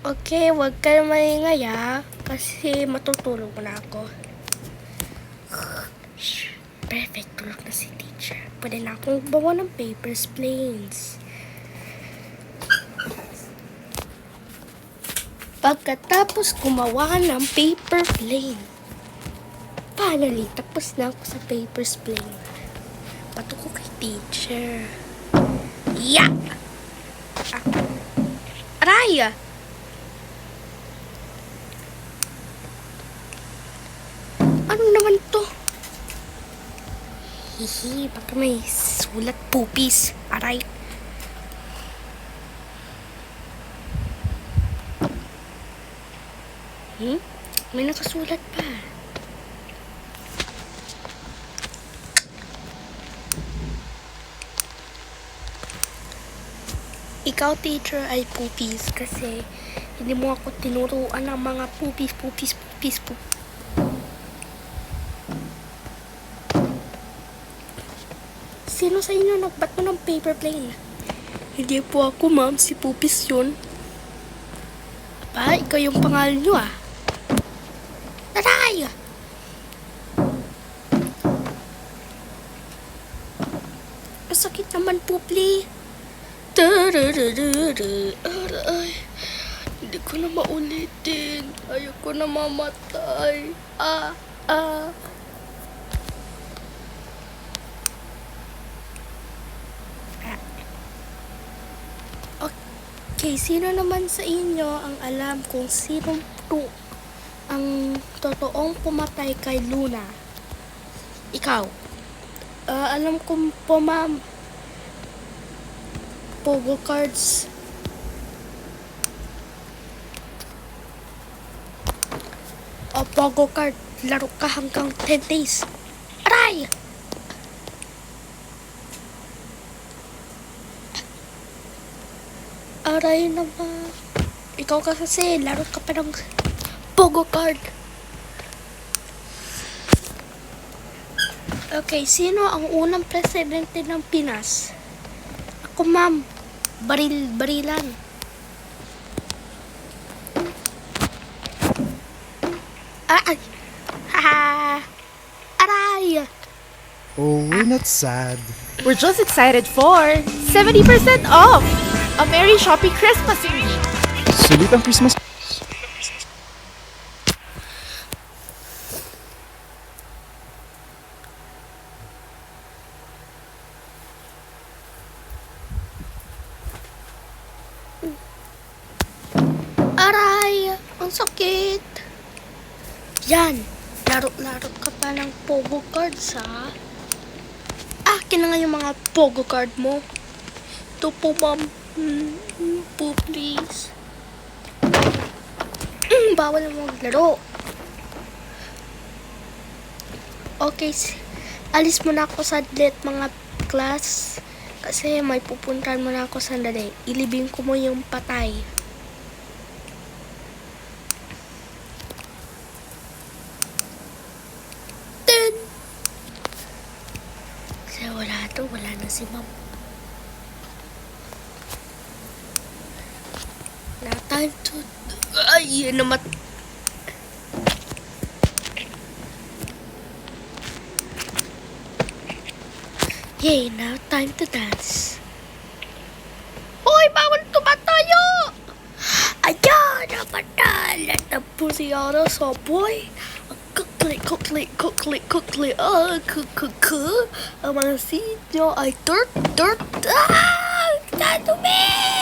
Okay, wag ka na maingay kasi matutulog na ako. Shh, perfect, tulog na si teacher. Pwede na akong bawa ng papers, planes. Pagkatapos gumawa ng paper plane, finally, tapos na ako sa papers plane. Pato ko kay teacher. Yeah! Aray! Ano naman to? Hihi, baka may sulat pupis. Aray. May nakasulat pa. Ikaw, teacher, ay pupis kasi hindi mo ako tinuruan ng mga pupis. Sino sa inyo nagbato ng paper plane? Hindi po ako, ma'am. Si Pupis yun. Aba, ikaw yung pangalan nyo Taray! Masakit naman, Pupli. Aray. Hindi ko na maulitin. Ayoko na mamatay. Okay, sino naman sa inyo ang alam kung sino ang totoong pumatay kay Luna? Ikaw. Alam ko po, ma'am. Pogo cards. Pogo card. Laro ka hanggang 10 days. Aray! Aray naman. Ikaw kasi, laro ka pa ng Pogo card. Okay, sino ang unang presidente ng Pinas? Ako, ma'am. Barilan. Ay! Aray! Oh, we're not sad. We're just excited for 70% off! A Merry Shopping Christmas Eve! Sulit ang Christmas. Aray! Ang sakit! Yan! Laro ka pa ng Pogo cards, Akin na nga yung mga Pogo card mo. Ito po, ma'am. Po, please. Bawal mo maglaro. Okay, alis mo na ako sa mga class. Kasi may pupuntahan mo na ako sandali. Ilibing ko mo yung patay. Kasi wala na si ma'am. Na time to... Ay, naman. Yay, now time to dance. Hoy, bawal tumatayo! Ayan, naman na po si Yara sa boy. Kukli. Ang mga sinyo ay dirt. Dadumi!